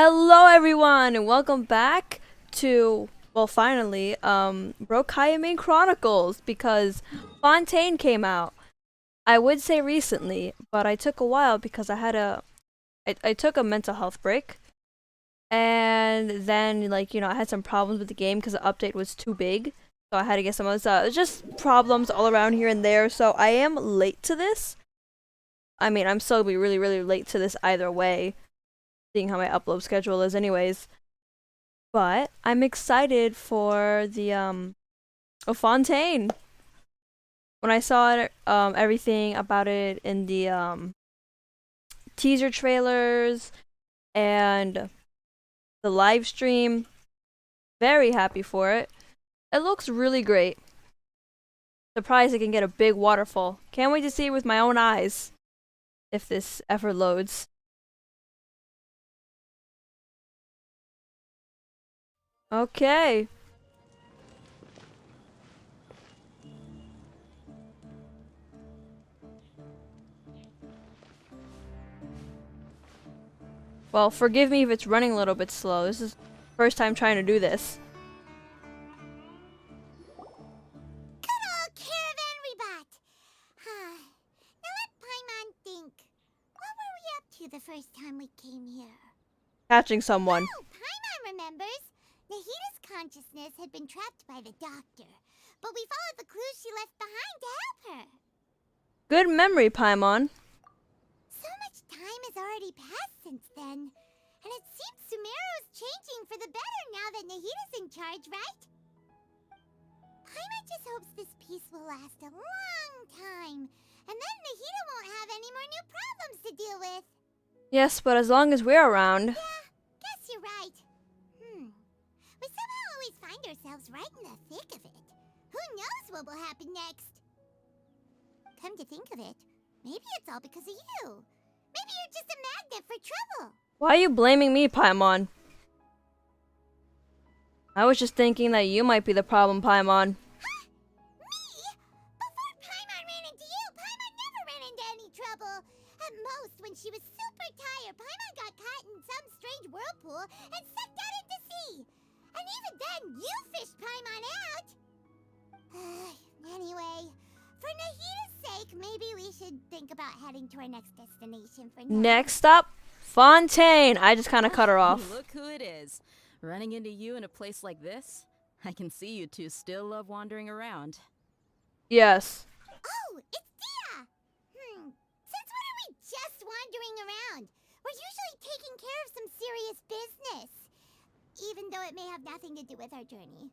Hello everyone and welcome back to, well, finally, Kaeya main Chronicles, because Fontaine came out. I would say recently, but I took a while because I took a mental health break. And then, I had some problems with the game because the update was too big. So I had to get some other stuff. It's just problems all around here and there. So I am late to this. I mean, I'm still gonna be really, really late to this either way, seeing how my upload schedule is anyways. But I'm excited for the Fontaine. When I saw it, everything about it in the teaser trailers and the live stream, very happy for it. It looks really great. Surprised I can get a big waterfall. Can't wait to see it with my own eyes if this ever loads. Okay. Well, forgive me if it's running a little bit slow. This is the first time trying to do this. Good old caravan rebut! Now let Paimon think. What were we up to the first time we came here? Catching someone. Oh, Paimon remembers. Nahita's consciousness had been trapped by the doctor, but we followed the clues she left behind to help her. Good memory, Paimon. So much time has already passed since then, and it seems Sumeru's changing for the better now that Nahita's in charge, right? Paimon just hopes this peace will last a long time, and then Nahita won't have any more new problems to deal with. Yes, but as long as we're around. Yeah, guess you're right. We somehow always find ourselves right in the thick of it. Who knows what will happen next? Come to think of it, maybe it's all because of you. Maybe you're just a magnet for trouble. Why are you blaming me, Paimon? I was just thinking that you might be the problem, Paimon. Huh? Me? Before Paimon ran into you, Paimon never ran into any trouble. At most, when she was super tired, Paimon got caught in some strange whirlpool and sucked out into sea. And even then, you fished Paimon out. Anyway, for Nahita's sake, maybe we should think about heading to our next destination for now. Next up, Fontaine. I just kind of cut her off. Look who it is. Running into you in a place like this? I can see you two still love wandering around. Yes. Oh, it's Dia! Since when are we just wandering around? We're usually taking care of some serious business. Even though it may have nothing to do with our journey.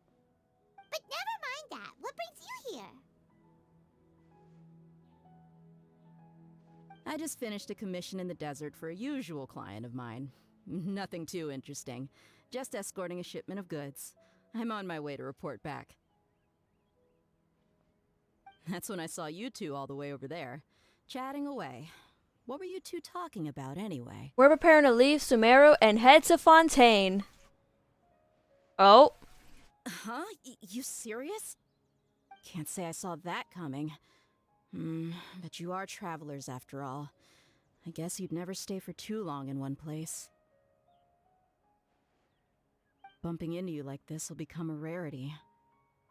But never mind that. What brings you here? I just finished a commission in the desert for a usual client of mine. Nothing too interesting. Just escorting a shipment of goods. I'm on my way to report back. That's when I saw you two all the way over there, chatting away. What were you two talking about anyway? We're preparing to leave Sumeru and head to Fontaine. Oh. Huh? You serious? Can't say I saw that coming. But you are travelers after all. I guess you'd never stay for too long in one place. Bumping into you like this will become a rarity.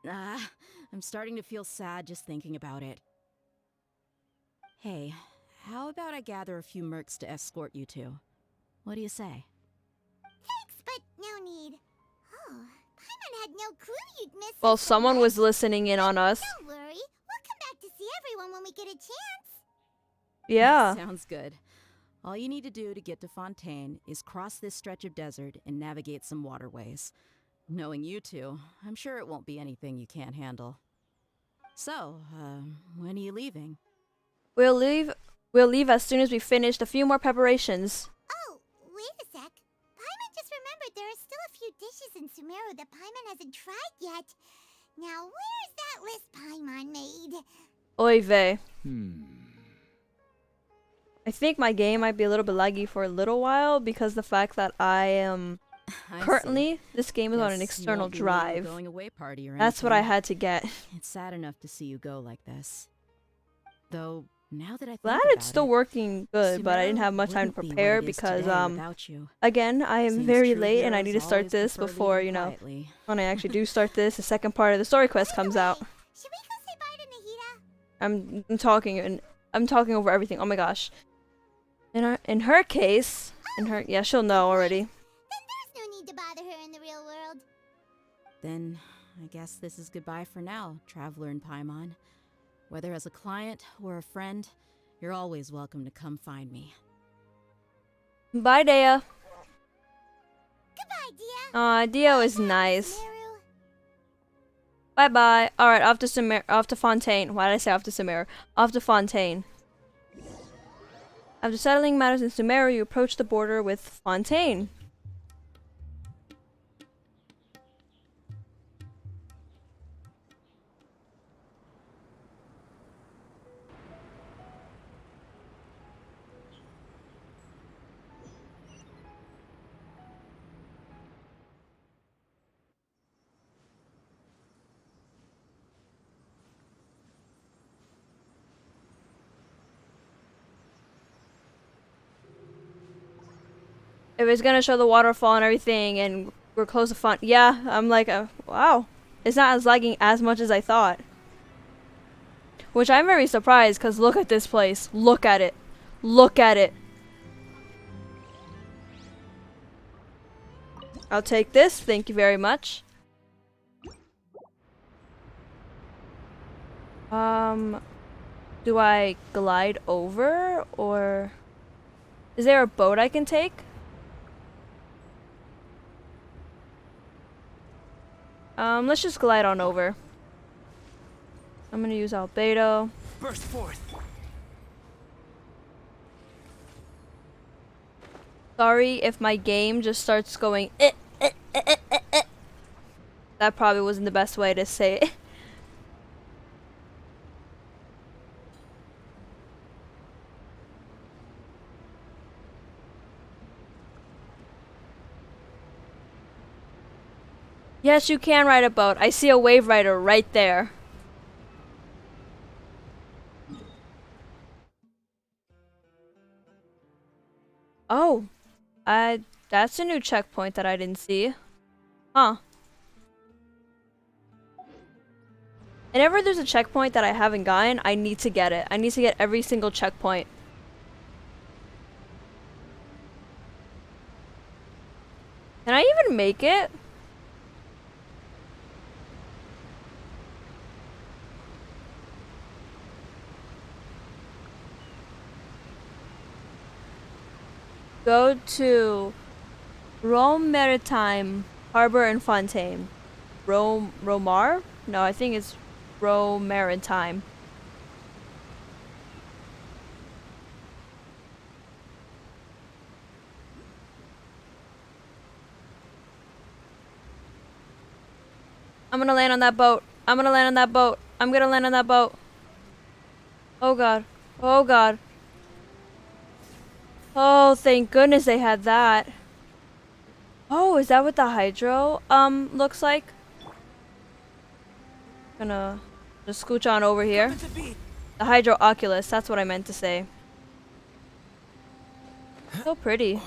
I'm starting to feel sad just thinking about it. Hey, how about I gather a few mercs to escort you two? What do you say? Thanks, but no need. Oh, Paimon had no clue you'd miss us Well, so someone much. was listening in on us. Don't worry, we'll come back to see everyone when we get a chance. Yeah. Sounds good. All you need to do to get to Fontaine is cross this stretch of desert and navigate some waterways. Knowing you two, I'm sure it won't be anything you can't handle. So, when are you leaving? We'll leave as soon as we finished a few more preparations. Oh, wait a sec. Paimon just remembered there are still a few dishes in Sumeru that Paimon hasn't tried yet. Now, where's that list Paimon made? Oy vey. I think my game might be a little bit laggy for a little while because the fact that I am currently, this game is on an external drive. Going away party or That's what I anything. had to get. It's sad enough to see you go like this. Though, Now that I think Glad about it's still it, working good, but I didn't have much time to wouldn't be prepare what it is because today without you. again, I am Seems very true late and I need to heroes start always this prefer before, leading you know, quietly. when I actually do start this, the second part of the story quest By the comes out. way, should we go say bye to Nahida? I'm talking over everything. Oh my gosh. In her case, yeah, she'll know already. Then there's no need to bother her in the real world. Then I guess this is goodbye for now, traveler in Paimon. Whether as a client or a friend, you're always welcome to come find me. Bye, Dea. Goodbye, Dia. Aw, Dio is nice. Sumeru. Bye bye. Alright, off to Fontaine. Why did I say off to Sumeru? Off to Fontaine. After settling matters in Sumeru, you approach the border with Fontaine. If it's gonna show the waterfall and everything, and we're close to Font, yeah, I'm like, wow, it's not as lagging as much as I thought. Which I'm very surprised, cause look at this place. Look at it. Look at it. I'll take this. Thank you very much. Do I glide over, or is there a boat I can take? Let's just glide on over. I'm gonna use Albedo. Burst forth. Sorry if my game just starts going That probably wasn't the best way to say it. Yes, you can ride a boat. I see a wave rider right there. Oh, that's a new checkpoint that I didn't see. Huh. Whenever there's a checkpoint that I haven't gotten, I need to get it. I need to get every single checkpoint. Can I even make it? Go to Rome Maritime Harbor and Fontaine. Romar? No, I think it's Rome Maritime. I'm gonna land on that boat. I'm gonna land on that boat. I'm gonna land on that boat. Oh god. Oh god. Oh, thank goodness they had that. Oh, is that what the hydro looks like? Gonna just scooch on over here. The hydro oculus, that's what I meant to say. So pretty.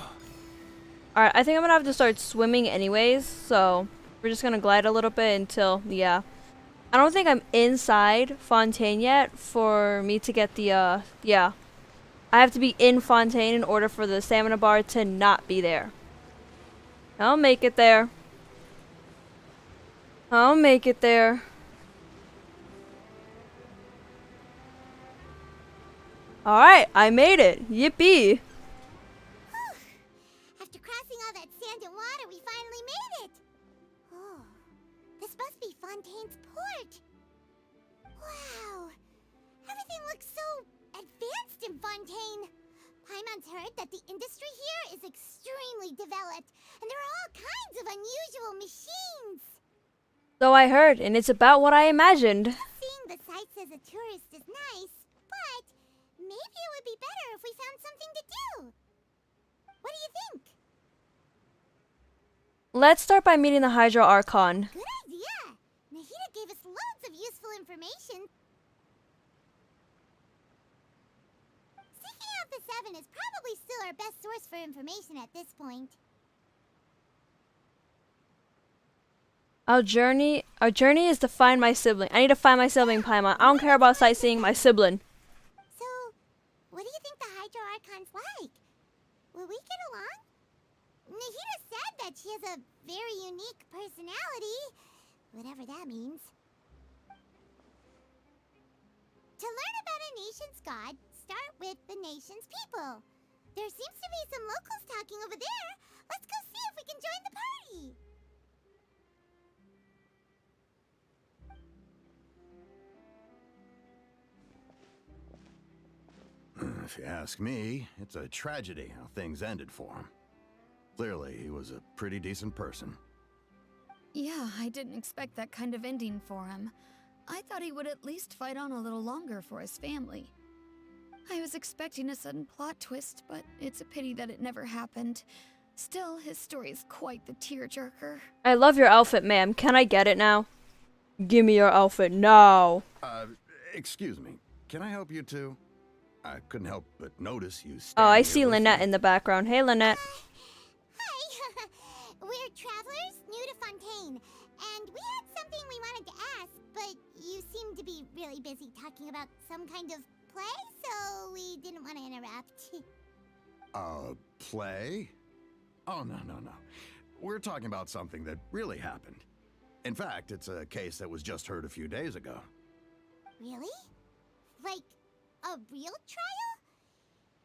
Alright, I think I'm gonna have to start swimming anyways, so we're just gonna glide a little bit until, yeah. I don't think I'm inside Fontaine yet for me to get the, yeah. I have to be in Fontaine in order for the stamina bar to not be there. I'll make it there. I'll make it there. Alright, I made it. Yippee! After crossing all that sand and water, we finally made it! Oh, this must be Fontaine's port. Wow, everything looks so advanced in Fontaine. Paimon's heard that the industry here is extremely developed, and there are all kinds of unusual machines. So I heard, and it's about what I imagined. Seeing the sights as a tourist is nice, but maybe it would be better if we found something to do. What do you think? Let's start by meeting the Hydro Archon. Good idea! Nahida gave us loads of useful information. is probably still our best source for information at this point. Our journey is to find my sibling. I need to find my sibling, Paimon. I don't care about sightseeing my sibling. So, what do you think the Hydro Archon's like? Will we get along? Nahida said that she has a very unique personality, whatever that means. To learn about a nation's god, start with the nation's people. There seems to be some locals talking over there. Let's go see if we can join the party. If you ask me, it's a tragedy how things ended for him. Clearly, he was a pretty decent person. Yeah, I didn't expect that kind of ending for him. I thought he would at least fight on a little longer for his family. I was expecting a sudden plot twist, but it's a pity that it never happened. Still, his story is quite the tearjerker. I love your outfit, ma'am. Can I get it now? Give me your outfit now. Excuse me. Can I help you too? I couldn't help but notice you Oh, I standing see here with Lynette me. in the background. Hey, Lynette. Hi! We're travelers new to Fontaine, and we had something we wanted to ask, but you seem to be really busy talking about some kind of play, so we didn't want to interrupt. Play? Oh, no. We're talking about something that really happened. In fact, it's a case that was just heard a few days ago. Really? Like, a real trial?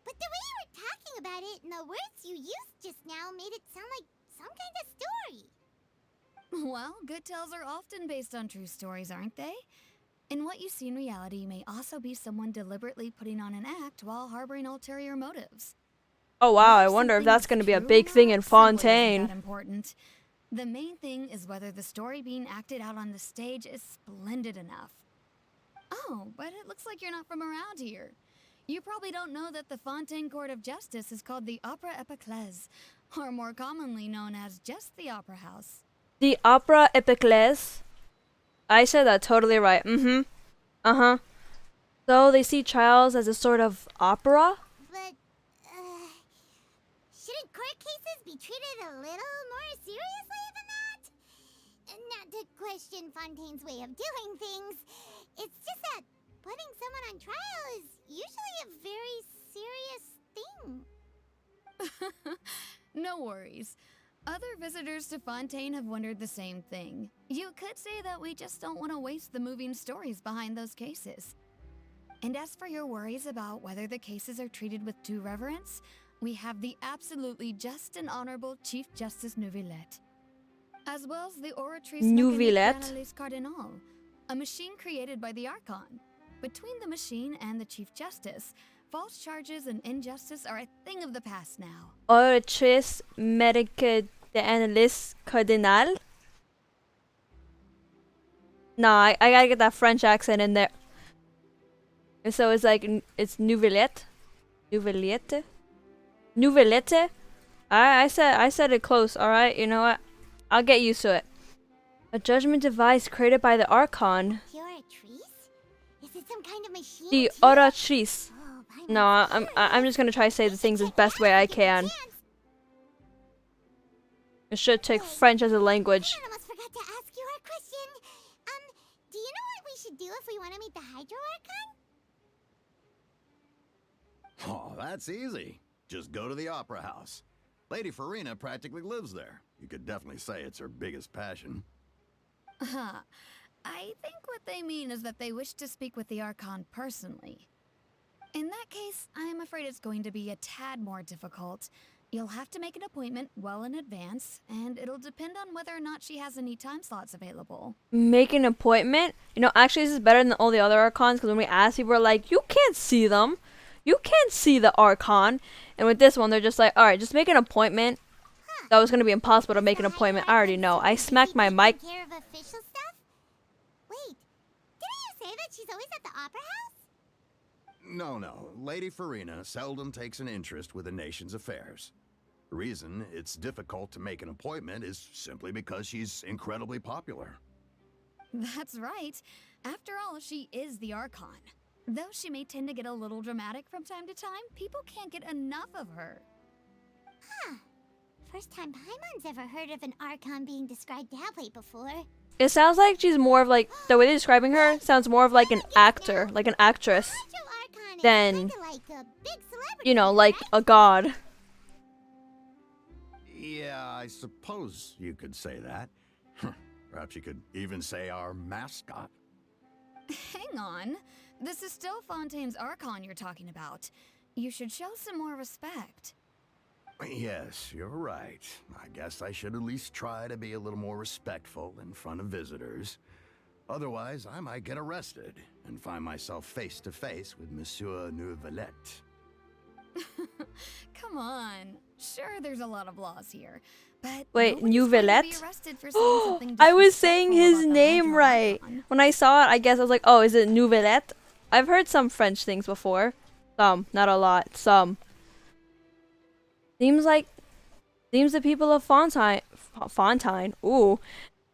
But the way you were talking about it and the words you used just now made it sound like some kind of story. Well, good tales are often based on true stories, aren't they? And what you see in reality may also be someone deliberately putting on an act while harboring ulterior motives. Oh wow, I Whether wonder if something that's is going to be a true big or thing not in simply isn't Fontaine. that important. The main thing is whether the story being acted out on the stage is splendid enough. Oh, but it looks like you're not from around here. You probably don't know that the Fontaine Court of Justice is called the Opera Epiclese, or more commonly known as just the Opera House. The Opera Epiclese. I said that totally right. Mm-hmm. Uh-huh. So they see trials as a sort of opera? But, shouldn't court cases be treated a little more seriously than that? Not to question Fontaine's way of doing things. It's just that putting someone on trial is usually a very serious thing. No worries. Other visitors to Fontaine have wondered the same thing. You could say that we just don't want to waste the moving stories behind those cases. And as for your worries about whether the cases are treated with due reverence, we have the absolutely just and honorable Chief Justice Neuvillette, as well as the Oratrice Neuvillette? D'Analyse Cardinal, a machine created by the Archon. Between the machine and the Chief Justice, false charges and injustice are a thing of the past now. Oratrice Medica d'Analyse Cardinal? Nah, I gotta get that French accent in there. And so it's like, it's Neuvillette? Neuvillette? Neuvillette? I said it close, alright? You know what? I'll get used to it. A judgment device created by the Archon. The Oratrice? Is it some kind of machine? The too? Oratrice. Oh, by No, my I'm just gonna try to say the things as best way I can. It should take French as a language. I almost forgot to ask you our question. Do you know what we should do if we want to meet the Hydro Archon? Oh, that's easy. Just go to the Opera House. Lady Farina practically lives there. You could definitely say it's her biggest passion. I think what they mean is that they wish to speak with the Archon personally. In that case, I'm afraid it's going to be a tad more difficult. You'll have to make an appointment well in advance, and it'll depend on whether or not she has any time slots available. Make an appointment? You know, actually this is better than all the other Archons, because when we asked, people were like, you can't see them. You can't see the Archon. And with this one, they're just like, alright, just make an appointment. That was gonna be impossible to make an appointment. I already know. I smacked my mic. Taking care of official stuff? Wait, didn't you say that she's always at the Opera House? No. Lady Farina seldom takes an interest with the nation's affairs. The reason it's difficult to make an appointment is simply because she's incredibly popular. That's right. After all, she is the Archon. Though she may tend to get a little dramatic from time to time, people can't get enough of her. Huh. First time Paimon's ever heard of an Archon being described that way before. It sounds like she's more of like, the way they're describing her sounds more of like an actor, like an actress, Hydro Archon is than, kinda like a big celebrity, you know, like right? a god. Yeah, I suppose you could say that. Perhaps you could even say our mascot. Hang on. This is still Fontaine's Archon you're talking about. You should show some more respect. Yes, you're right. I guess I should at least try to be a little more respectful in front of visitors. Otherwise, I might get arrested and find myself face to face with Monsieur Nouvelette. Come on. Sure, there's a lot of laws here, but Wait, nobody's going to be Nouvelette? arrested for saying something I was saying disrespectful his about the name Hydro right. Archon. When I saw it, I guess I was like, oh, is it Nouvelette? I've heard some French things before. Some, not a lot, some. Seems the people of Fontaine,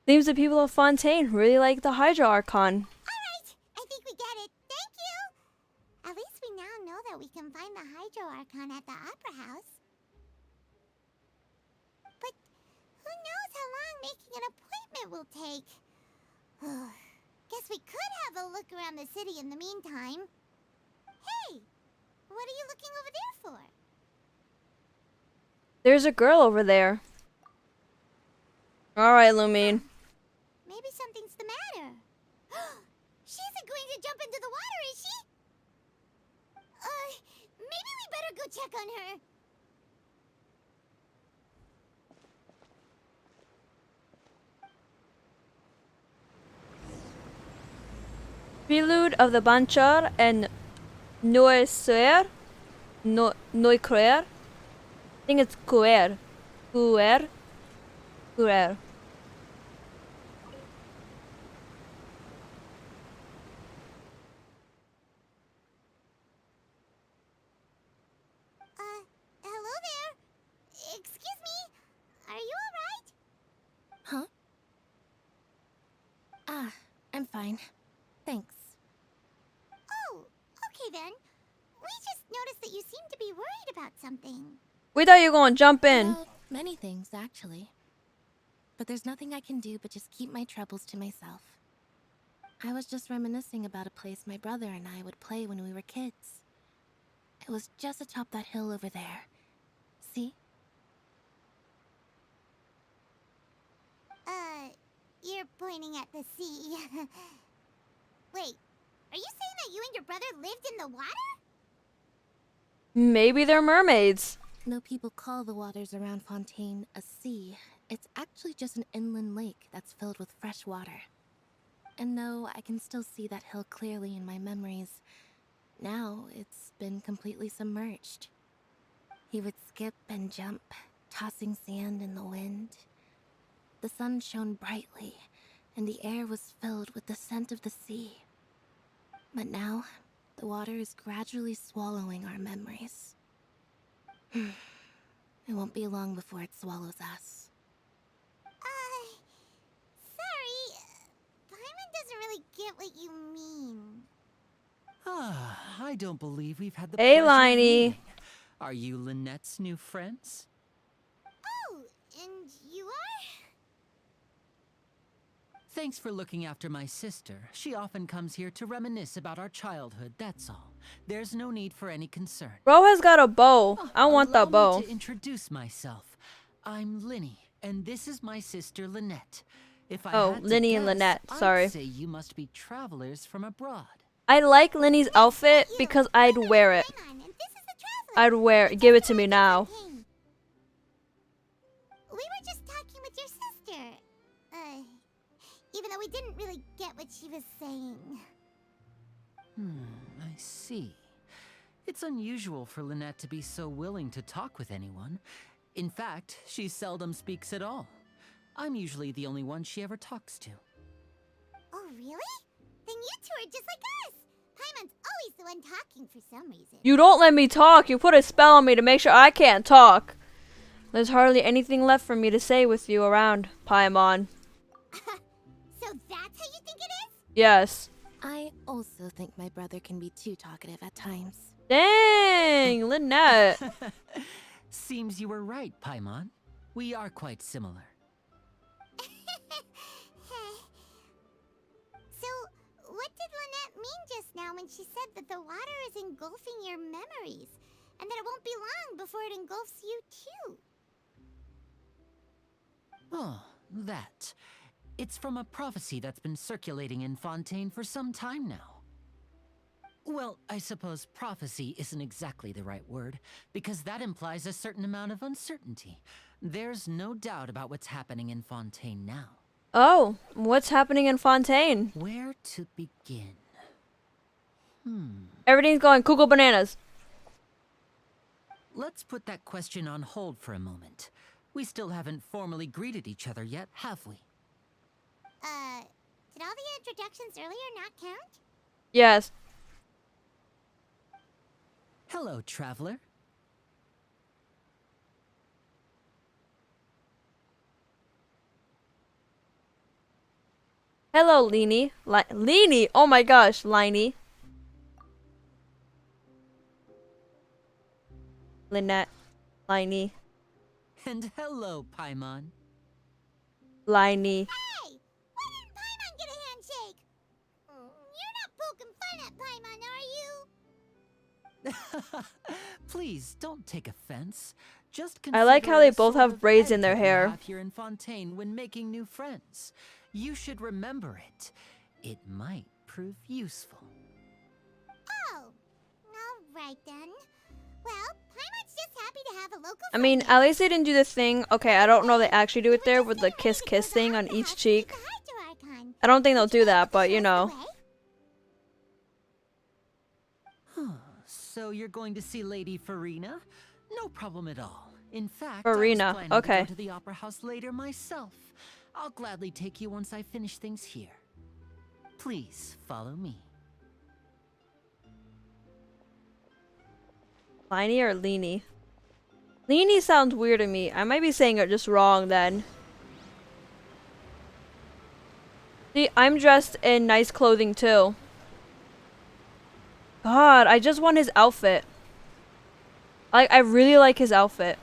seems the people of Fontaine really like the Hydro Archon. Alright, I think we get it. Thank you! At least we now know that we can find the Hydro Archon at the Opera House. But who knows how long making an appointment will take? Guess we could have a look around the city in the meantime. Hey! What are you looking over there for? There's a girl over there. Alright, Lumine. Maybe something's the matter. She isn't going to jump into the water, is she? Maybe we better go check on her. Prelude of the Banchar and Noiseur. Noicrer. I think it's Couer. Couer. Couer. Hello there. Excuse me. Are you alright? Huh? Ah, I'm fine. Thanks. Oh, okay then. We just noticed that you seem to be worried about something. We thought you were going to jump in. Well, many things, actually. But there's nothing I can do but just keep my troubles to myself. I was just reminiscing about a place my brother and I would play when we were kids. It was just atop that hill over there. See? You're pointing at the sea. Wait, are you saying that you and your brother lived in the water? Maybe they're mermaids. No people call the waters around Fontaine a sea. It's actually just an inland lake that's filled with fresh water. And though I can still see that hill clearly in my memories, now it's been completely submerged. He would skip and jump, tossing sand in the wind. The sun shone brightly, and the air was filled with the scent of the sea. But now, the water is gradually swallowing our memories. It won't be long before it swallows us. Sorry. Paimon doesn't really get what you mean. I don't believe we've had the Hey, pleasure of Liney. meeting. Are you Lynette's new friends? Oh, and you are? Thanks for looking after my sister. She often comes here to reminisce about our childhood, that's all. There's no need for any concern. Bro has got a bow. I want that Allow bow. me to introduce myself. I'm Linny, and this is my sister Lynette. If I Oh, had to Linny and guess, Lynette, I'd sorry. say you must be travelers from abroad. I like Linny's outfit because I'd wear it. Paimon, and this is the traveler. I'd wear it. Give it to me now. We were just talking with your sister. Even though we didn't really get what she was saying. I see. It's unusual for Lynette to be so willing to talk with anyone. In fact, she seldom speaks at all. I'm usually the only one she ever talks to. Oh, really? Then you two are just like us. Paimon's always the one talking for some reason. You don't let me talk. You put a spell on me to make sure I can't talk. There's hardly anything left for me to say with you around, Paimon. So that's how you think it is? Yes. I also think my brother can be too talkative at times. Dang, Lynette. Seems you were right, Paimon. We are quite similar. So, what did Lynette mean just now when she said that the water is engulfing your memories, and that it won't be long before it engulfs you too? Oh, that. It's from a prophecy that's been circulating in Fontaine for some time now. Well, I suppose prophecy isn't exactly the right word, because that implies a certain amount of uncertainty. There's no doubt about what's happening in Fontaine now. Oh, what's happening in Fontaine? Where to begin? Everything's going cuckoo bananas. Let's put that question on hold for a moment. We still haven't formally greeted each other yet, have we? Did all the introductions earlier not count? Yes. Hello, traveler. Hello, Leanie. Leanie! Oh my gosh, Liney. Lynette. Liney. And hello, Paimon. Liney. Hey! Why didn't Paimon get a handshake? You're not poking fun at Paimon, are you? Please, don't take offense. Just I like consider how it they a both sort have of braids in their etiquette we hair. have here in Fontaine when making new friends. You should remember it. It might prove useful. Oh, alright then. Well, Paimon's just happy to have a local I mean, friend. at least they didn't do the thing. Okay, I don't know they actually do it there with the kiss thing on each cheek. I don't think they'll do that, but you know. So you're going to see Lady Farina? No problem at all. In fact, Farina, I was planning to okay. go to the Opera House later myself. I'll gladly take you once I finish things here. Please follow me. Liney or Leanie? Leanie sounds weird to me. I might be saying it just wrong then. See, I'm dressed in nice clothing too. God, I just want his outfit. I really like his outfit.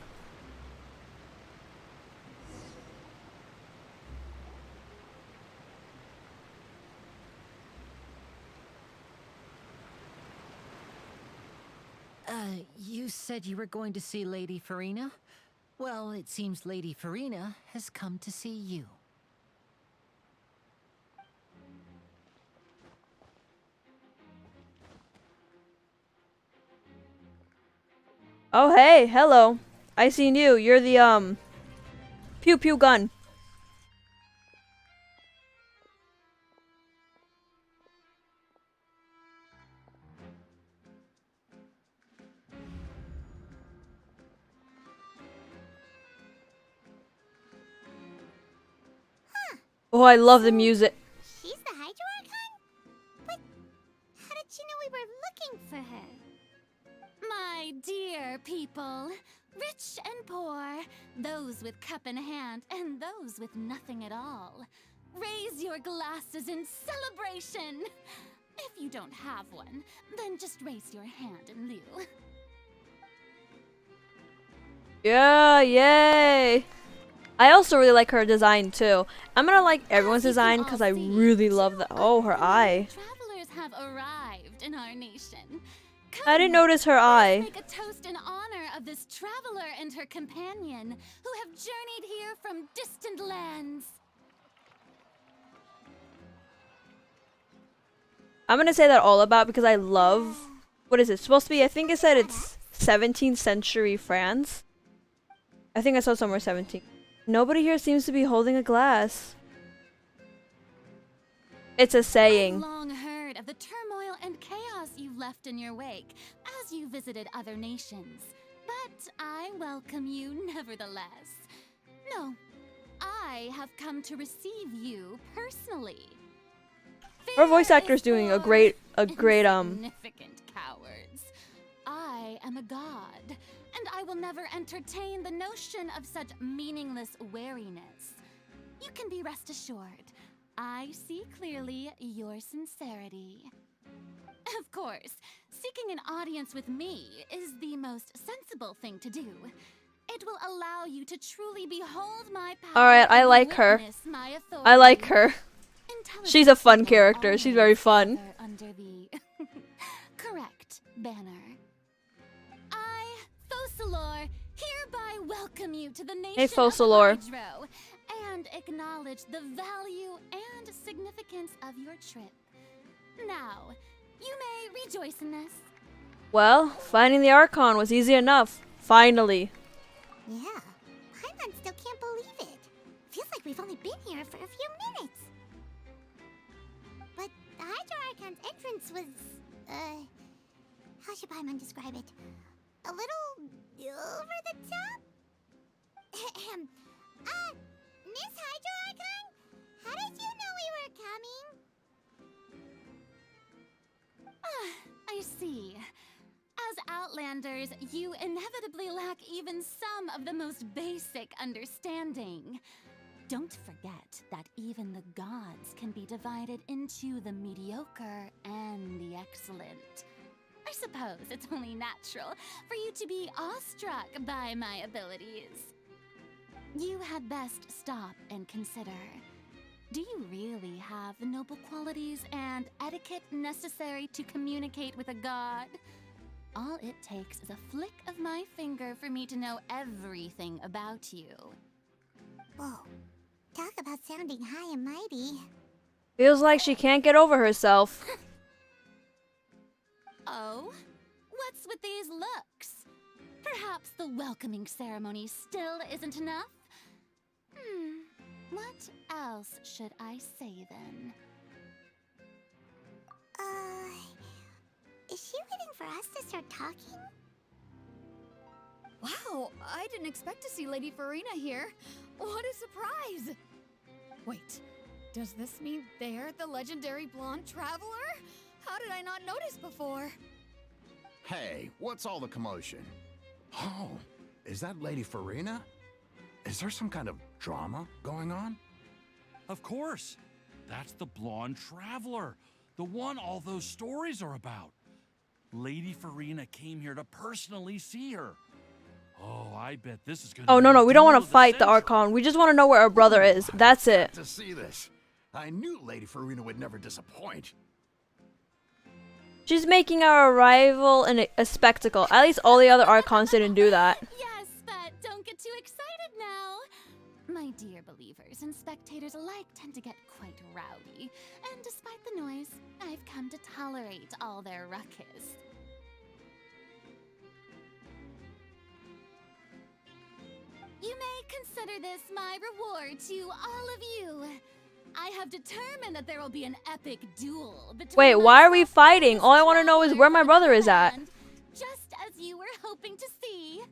You said you were going to see Lady Farina? Well, it seems Lady Farina has come to see you. Oh hey, hello. I seen you. You're the pew pew gun. Oh, I love the music. She's the Hydro Archon? But how did she know we were looking for her? My dear people, rich and poor, those with cup in hand and those with nothing at all, raise your glasses in celebration. If you don't have one, then just raise your hand in lieu. Yeah, yay. I also really like her design too. I'm gonna like everyone's As you can design all because I see, really love two that. Oh, her unknown eye. Travelers have arrived in our nation. I didn't Come, notice her let us eye. make a toast in honor of this traveler and her companion who have journeyed here from distant lands. I'm gonna say that all about because I love. What is it supposed to be? I think it said it's 17th century France. I think I saw somewhere 17. Nobody here seems to be holding a glass. It's a I've saying. long heard of the turmoil and chaos you left in your wake as you visited other nations, but I welcome you nevertheless. No, I have come to receive you personally. Her voice Fear actor's is doing a for great insignificant cowards. I am a god, and I will never entertain the notion of such meaningless wariness. You can be rest assured, I see clearly your sincerity. Of course, seeking an audience with me is the most sensible thing to do. It will allow you to truly behold my power. Alright, I and like her. witness my authority. I like her. Intelligent She's a fun people character. She's very always fun. gather under the correct banner. I, Focalor, hereby welcome you to the nation of Focalor. Hydro and acknowledge the value and significance of your trip. Now, you may rejoice in this. Well, finding the Archon was easy enough. Finally. Yeah, Paimon still can't believe it. Feels like we've only been here for a few minutes. But the Hydro Archon's entrance was, how should Paimon describe it? A little over the top? Miss Hydro Archon? How did you know we were coming? I see. As Outlanders, you inevitably lack even some of the most basic understanding. Don't forget that even the gods can be divided into the mediocre and the excellent. I suppose it's only natural for you to be awestruck by my abilities. You had best stop and consider. Do you really have the noble qualities and etiquette necessary to communicate with a god? All it takes is a flick of my finger for me to know everything about you. Whoa, talk about sounding high and mighty. Feels like she can't get over herself. Oh? What's with these looks? Perhaps the welcoming ceremony still isn't enough? What else should I say then? Is she waiting for us to start talking? Wow, I didn't expect to see Lady Farina here. What a surprise! Wait, does this mean they're the legendary blonde traveler? How did I not notice before? Hey, what's all the commotion? Oh, is that Lady Farina? Is there some kind of drama going on? Of course. That's the blonde traveler. The one all those stories are about. Lady Farina came here to personally see her. Oh, I bet this is gonna Oh, be no, the we don't want duel to of fight the century. Archon. We just want to know where our brother is. That's it. To see this. I knew Lady Farina would never disappoint. She's making our arrival a spectacle. At least all the other Archons didn't do that. Yes, but don't get too excited now. My dear believers and spectators alike tend to get quite rowdy, and despite the noise, I've come to tolerate all their ruckus. You may consider this my reward to all of you. I have determined that there will be an epic duel between Wait, why are we myself fighting? and All I want to know is where my brother is at. friend, just as you were hoping to see.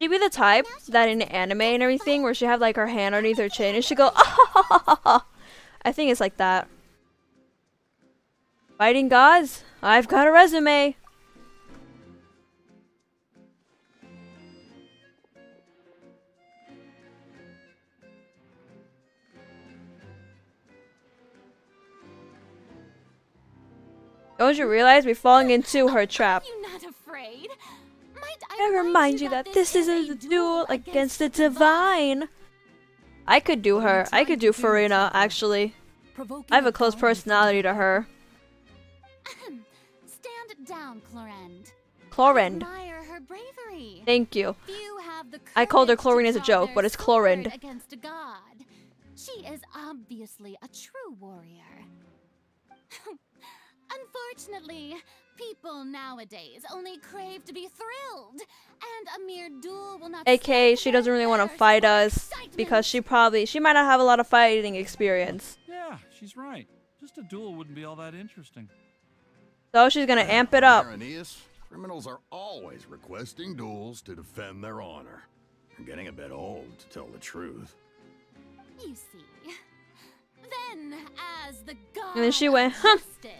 She be the type that in anime and everything where she have like her hand underneath her chin and she go, ah! I think it's like that. Fighting gods? I've got a resume. Don't you realize we're falling into her trap? Are you not afraid? Might I remind you that this is a duel against the divine. I could do her. I could do Farina, actually. I have a close personality to her. Stand down, Clorend. Chlorend. Admire her bravery. Thank you. Few have the I called her courage to chlorine as a draw joke, their but it's sword Chlorend. against a god. She is obviously a true warrior. Unfortunately, people nowadays only crave to be thrilled, and a mere duel will not. AKA, stop she doesn't really want to their fight thirst us for excitement. because she might not have a lot of fighting experience. Yeah, she's right. Just a duel wouldn't be all that interesting. So she's gonna amp it up. Irenaeus, criminals are always requesting duels to defend their honor. They're getting a bit old, to tell the truth. You see, then as the god And then she of went, huh. justice,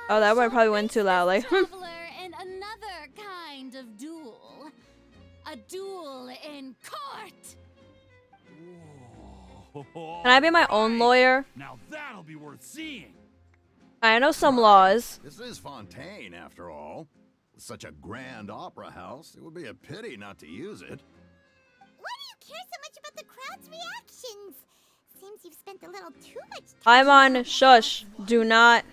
Oh, that I one shall probably went too face loud, this like, traveler in another kind of duel. A duel in court. Whoa. Can I be my own lawyer? Now that'll be worth seeing. I know some laws. This is Fontaine, after all. With such a grand opera house, it would be a pity not to use it. Why do you care so much about the crowd's reactions? Seems you've spent a little too much time. I'm on shush. Do not.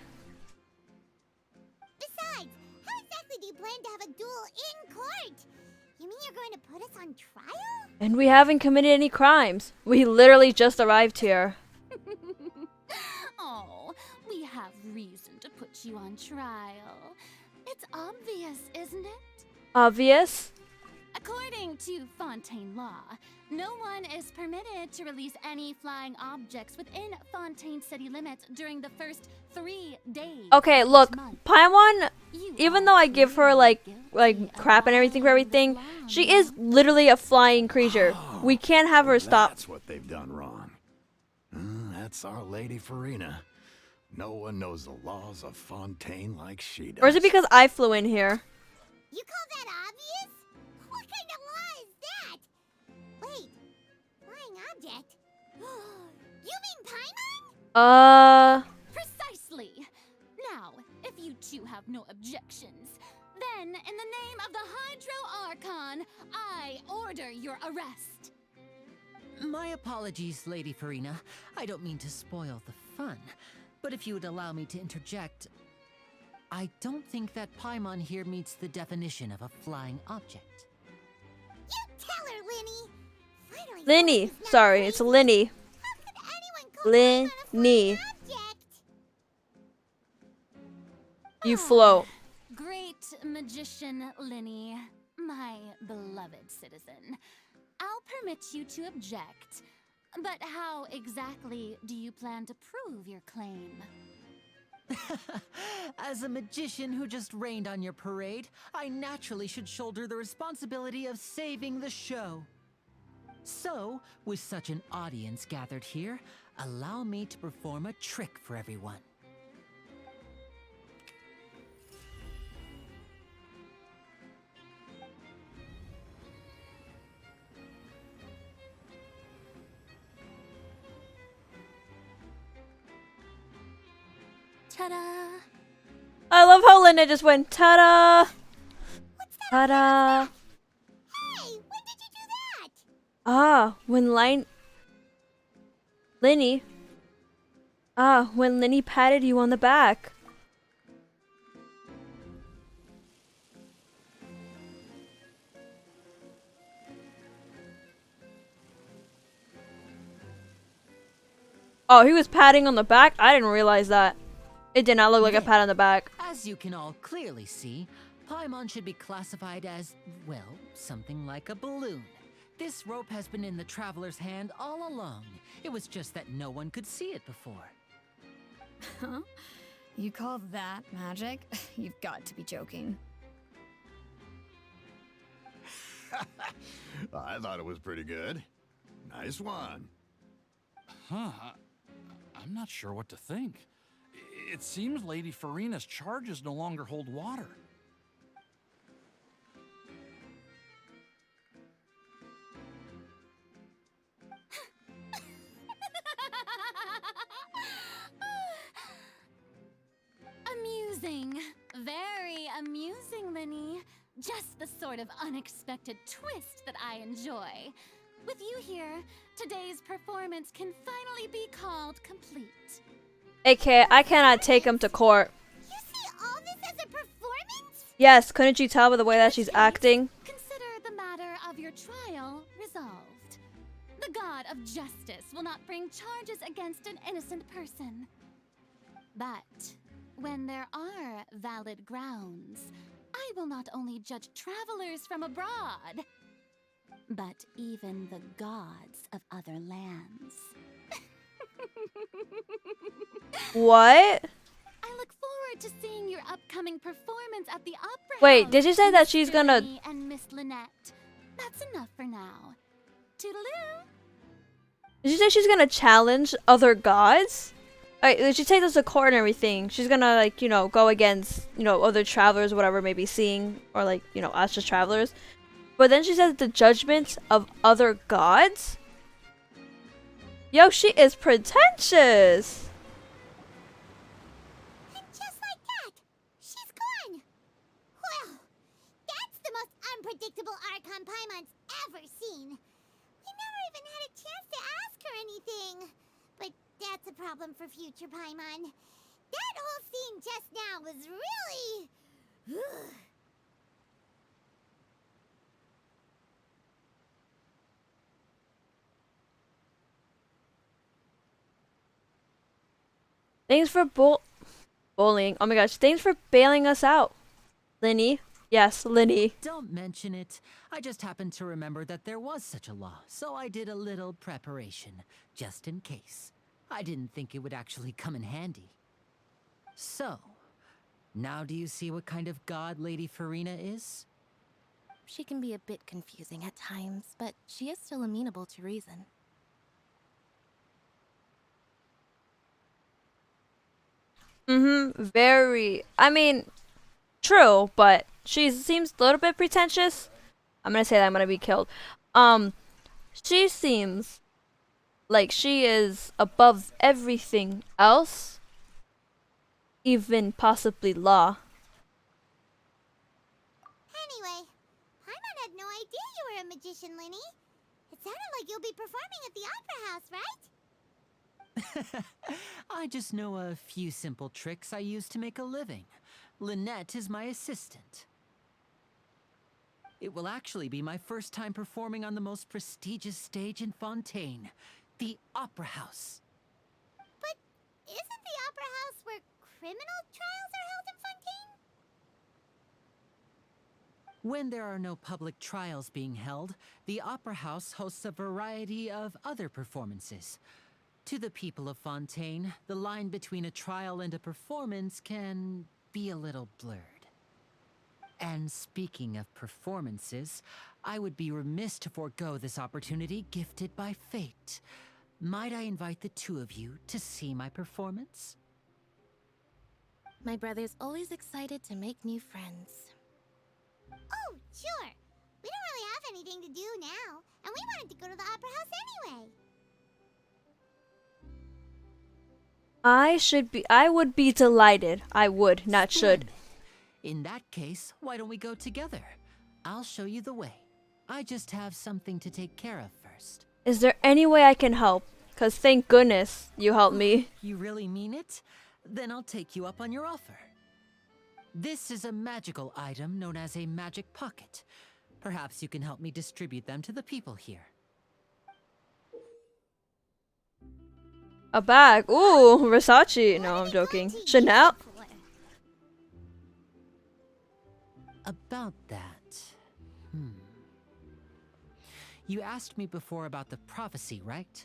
Besides, how exactly do you plan to have a duel in court? You mean you're going to put us on trial? And we haven't committed any crimes. We literally just arrived here. Oh, we have reason to put you on trial. It's obvious, isn't it? Obvious? According to Fontaine law, no one is permitted to release any flying objects within Fontaine city limits during the first 3 days. Okay, look, of each month. Paimon, You even are though I give her like guilty crap and of everything for all everything, this she wrong. is literally a flying creature. We can't have her stop. That's what they've done wrong. That's our Lady Farina. No one knows the laws of Fontaine like she does. Or is it because I flew in here? You call that obvious? What kind of law is that? Wait, flying object? You mean Paimon? Precisely. Now, if you two have no objections, then in the name of the Hydro Archon, I order your arrest. My apologies, Lady Farina. I don't mean to spoil the fun, but if you would allow me to interject, I don't think that Paimon here meets the definition of a flying object. You tell her, Linny. Finally, Linny. someone who's not Sorry, crazy. it's Linny. How could anyone call Paimon a flying Linny. object? You float. Great magician Linny, my beloved citizen. I'll permit you to object, but how exactly do you plan to prove your claim? As a magician who just rained on your parade, I naturally should shoulder the responsibility of saving the show. So, with such an audience gathered here, allow me to perform a trick for everyone. Ta-da! I love how Linda just went ta-da! What's that? Ta-da! Hey, when did you do that? Ah, when Linny. Ah, when Linny patted you on the back. Oh, he was patting on the back? I didn't realize that. It did not look like a pat on the back. As you can all clearly see, Paimon should be classified as, well, something like a balloon. This rope has been in the traveler's hand all along. It was just that no one could see it before. Huh? You call that magic? You've got to be joking. I thought it was pretty good. Nice one. Huh. I'm not sure what to think. It seems Lady Farina's charges no longer hold water. Amusing. Very amusing, Linny. Just the sort of unexpected twist that I enjoy. With you here, today's performance can finally be called complete. AK, I cannot take him to court. You see all this as a performance? Yes, couldn't you tell by the way that she's acting? Consider the matter of your trial resolved. The god of justice will not bring charges against an innocent person. But when there are valid grounds, I will not only judge travelers from abroad, but even the gods of other lands. What? I look forward to seeing your upcoming performance at the Opera Wait, House, did you say that Mr. she's gonna- Lee and Miss Lynette. That's enough for now. Toodaloo! Did you say she's gonna challenge other gods? Like, did she take this to court and everything? She's gonna, like, you know, go against, you know, other travelers, whatever, maybe seeing, or like, you know, us just travelers. But then she says the judgments of other gods? Yo, she is pretentious. And just like that, she's gone. Well, that's the most unpredictable Archon Paimon's ever seen. We never even had a chance to ask her anything. But that's a problem for future Paimon. That whole scene just now was really... Thanks for bullying. Oh my gosh, thanks for bailing us out, Linny. Yes, Linny. Don't mention it. I just happened to remember that there was such a law, so I did a little preparation, just in case. I didn't think it would actually come in handy. So, now do you see what kind of god Lady Farina is? She can be a bit confusing at times, but she is still amenable to reason. Very. I mean, true, but she seems a little bit pretentious. I'm gonna say that I'm gonna be killed. She seems like she is above everything else, even possibly law. Anyway, Paimon had no idea you were a magician, Linny. It sounded like you'll be performing at the Opera House, right? I just know a few simple tricks I use to make a living. Lynette is my assistant. It will actually be my first time performing on the most prestigious stage in Fontaine, the Opera House. But isn't the Opera House where criminal trials are held in Fontaine? When there are no public trials being held, the Opera House hosts a variety of other performances. To the people of Fontaine, the line between a trial and a performance can be a little blurred. And speaking of performances, I would be remiss to forego this opportunity gifted by fate. Might I invite the two of you to see my performance? My brother's always excited to make new friends. Oh, sure. We don't really have anything to do now, and we wanted to go to the Opera House anyway. I would be delighted. I would, not should. Splendid. In that case, why don't we go together? I'll show you the way. I just have something to take care of first. Is there any way I can help? Cause thank goodness you helped me. You really mean it? Then I'll take you up on your offer. This is a magical item known as a magic pocket. Perhaps you can help me distribute them to the people here. A bag. Ooh, Versace. No, I'm joking. Chanel. About that. You asked me before about the prophecy, right?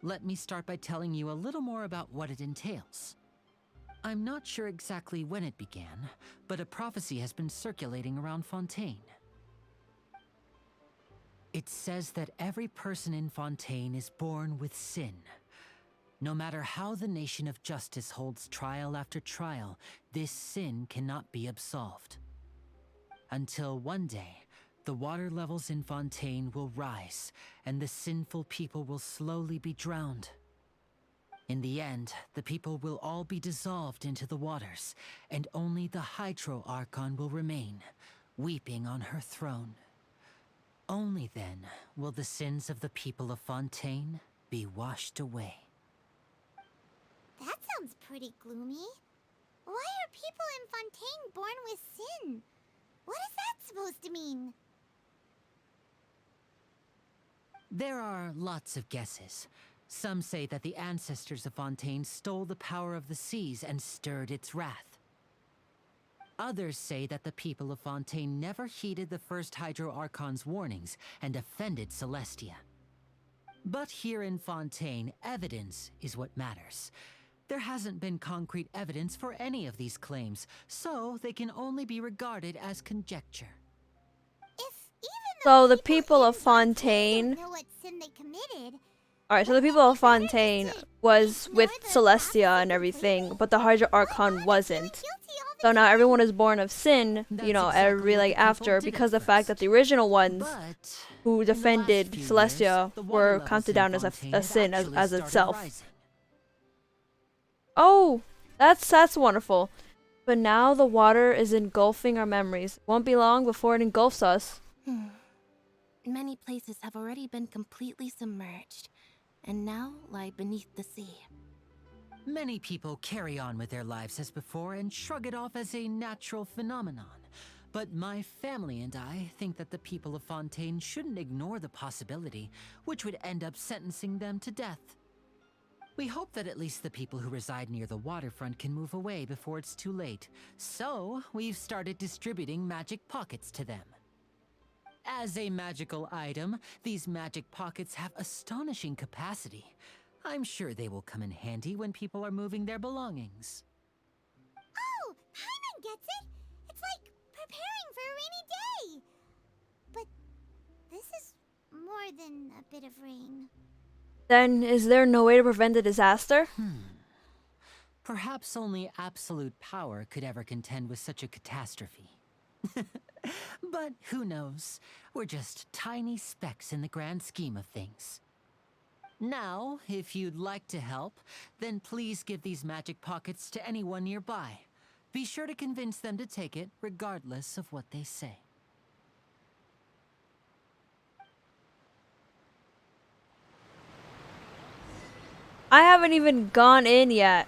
Let me start by telling you a little more about what it entails. I'm not sure exactly when it began, but a prophecy has been circulating around Fontaine. It says that every person in Fontaine is born with sin. No matter how the nation of justice holds trial after trial, this sin cannot be absolved. Until one day, the water levels in Fontaine will rise, and the sinful people will slowly be drowned. In the end, the people will all be dissolved into the waters, and only the Hydro Archon will remain, weeping on her throne. Only then will the sins of the people of Fontaine be washed away. That sounds pretty gloomy. Why are people in Fontaine born with sin? What is that supposed to mean? There are lots of guesses. Some say that the ancestors of Fontaine stole the power of the seas and stirred its wrath. Others say that the people of Fontaine never heeded the first Hydro Archon's warnings and offended Celestia. But here in Fontaine, evidence is what matters. There hasn't been concrete evidence for any of these claims, so they can only be regarded as conjecture. If even So the people of Fontaine. don't know what sin they committed, Alright, so the people of Fontaine was with Celestia and everything, but the Hydra Archon wasn't. So now everyone is born of sin, you know, That's exactly every what like the people after, did at because the fact that first. the original ones But who In the last defended few Celestia years, the water were levels counted in down as Fontaine a have sin actually as started itself. rising. Oh, that's wonderful. But now the water is engulfing our memories. Won't be long before it engulfs us. Many places have already been completely submerged, and now lie beneath the sea. Many people carry on with their lives as before and shrug it off as a natural phenomenon. But my family and I think that the people of Fontaine shouldn't ignore the possibility, which would end up sentencing them to death. We hope that at least the people who reside near the waterfront can move away before it's too late. So, we've started distributing magic pockets to them. As a magical item, these magic pockets have astonishing capacity. I'm sure they will come in handy when people are moving their belongings. Oh, Paimon gets it! It's like preparing for a rainy day! But this is more than a bit of rain. Then, is there no way to prevent a disaster? Perhaps only absolute power could ever contend with such a catastrophe. But who knows? We're just tiny specks in the grand scheme of things. Now, if you'd like to help, then please give these magic pockets to anyone nearby. Be sure to convince them to take it, regardless of what they say. I haven't even gone in yet.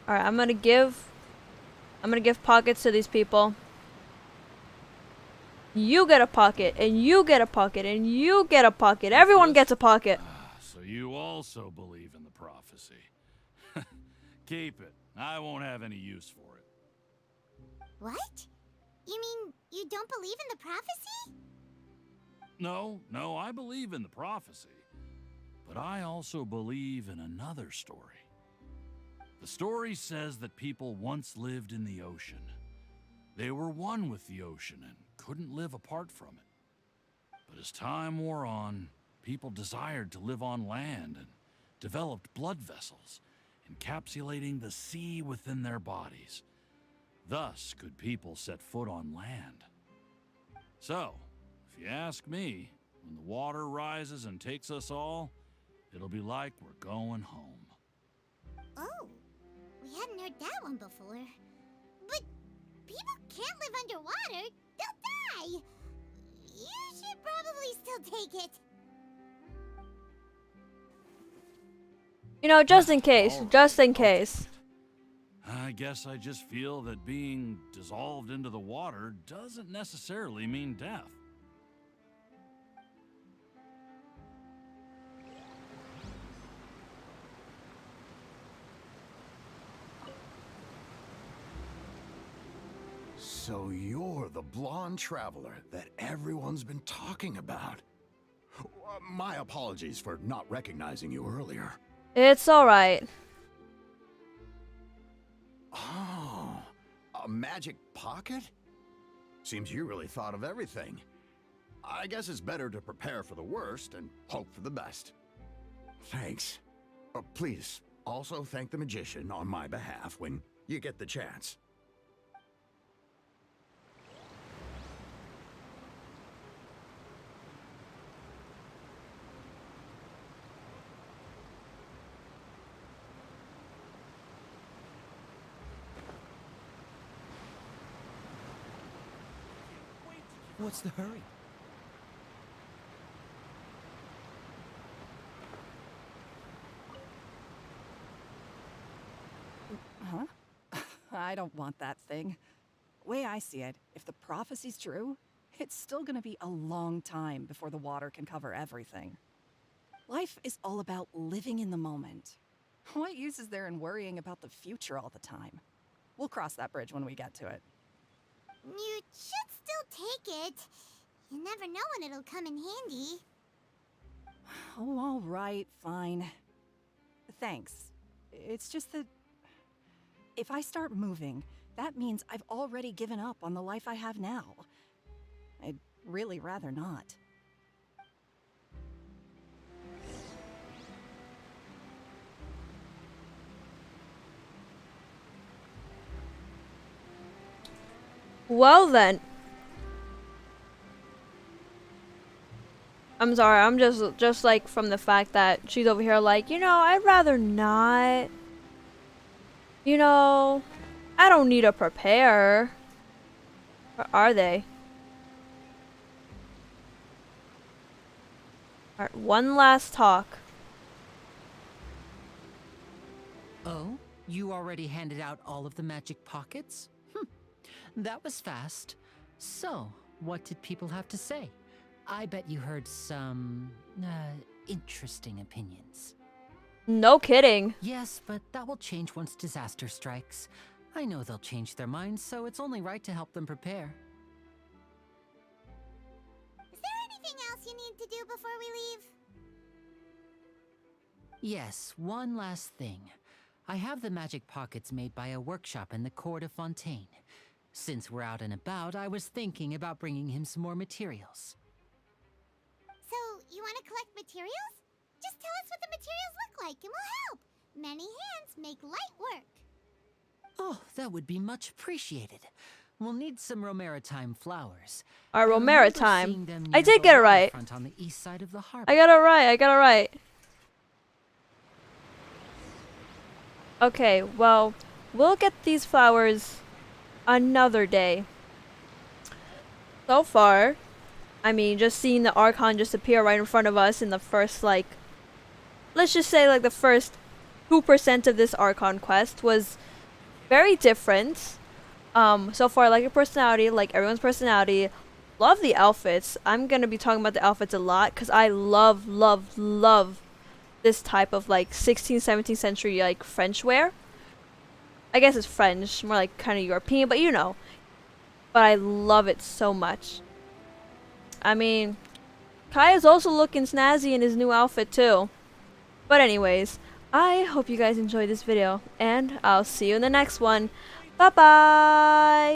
Alright, I'm gonna give pockets to these people. You get a pocket, and you get a pocket, and you get a pocket. Everyone gets a pocket. So you also believe in the prophecy. Keep it. I won't have any use for it. What? You mean you don't believe in the prophecy? No, I believe in the prophecy. But I also believe in another story. The story says that people once lived in the ocean. They were one with the ocean and couldn't live apart from it. But as time wore on, people desired to live on land and developed blood vessels, encapsulating the sea within their bodies. Thus could people set foot on land. So, if you ask me, when the water rises and takes us all, it'll be like we're going home. Oh, we hadn't heard that one before. But people can't live underwater. They'll die. You should probably still take it. You know, just in case, All right, just in I'll take case. it. I guess I just feel that being dissolved into the water doesn't necessarily mean death. So you're the blonde traveler that everyone's been talking about. My apologies for not recognizing you earlier. It's alright. Oh, a magic pocket? Seems you really thought of everything. I guess it's better to prepare for the worst and hope for the best. Thanks. Please, also thank the magician on my behalf when you get the chance. What's the hurry? Huh? I don't want that thing. Way I see it, if the prophecy's true, it's still gonna be a long time before the water can cover everything. Life is all about living in the moment. What use is there in worrying about the future all the time? We'll cross that bridge when we get to it. You should still take it. You never know when it'll come in handy. Oh, all right, fine. Thanks. It's just that if I start moving, that means I've already given up on the life I have now. I'd really rather not. Well then. I'm sorry, I'm just like from the fact that she's over here like, you know, I'd rather not. You know, I don't need to prepare. Or are they? Alright, one last talk. Oh, you already handed out all of the magic pockets? That was fast. So, what did people have to say? I bet you heard some, interesting opinions. No kidding. Yes, but that will change once disaster strikes. I know they'll change their minds, so it's only right to help them prepare. Is there anything else you need to do before we leave? Yes, one last thing. I have the magic pockets made by a workshop in the court of Fontaine. Since we're out and about, I was thinking about bringing him some more materials. So, you want to collect materials? Just tell us what the materials look like and we'll help. Many hands make light work. Oh, that would be much appreciated. We'll need some Romaritime flowers. Alright, I remember seeing Romaritime. them I near did the get it right. waterfront on the east side of the harbor. I got it right, I got it right. Okay, well, we'll get these flowers another day. So far, I mean, just seeing the Archon just appear right in front of us in the first, like, let's just say, like, the first 2% of this Archon quest was very different. So far, I like your personality, like everyone's personality. Love the outfits. I'm gonna be talking about the outfits a lot because I love this type of like 16th, 17th century like French wear. I guess it's French, more like kind of European, but you know. But I love it so much. I mean, Kaeya's also looking snazzy in his new outfit too. But anyways, I hope you guys enjoyed this video, and I'll see you in the next one. Bye bye!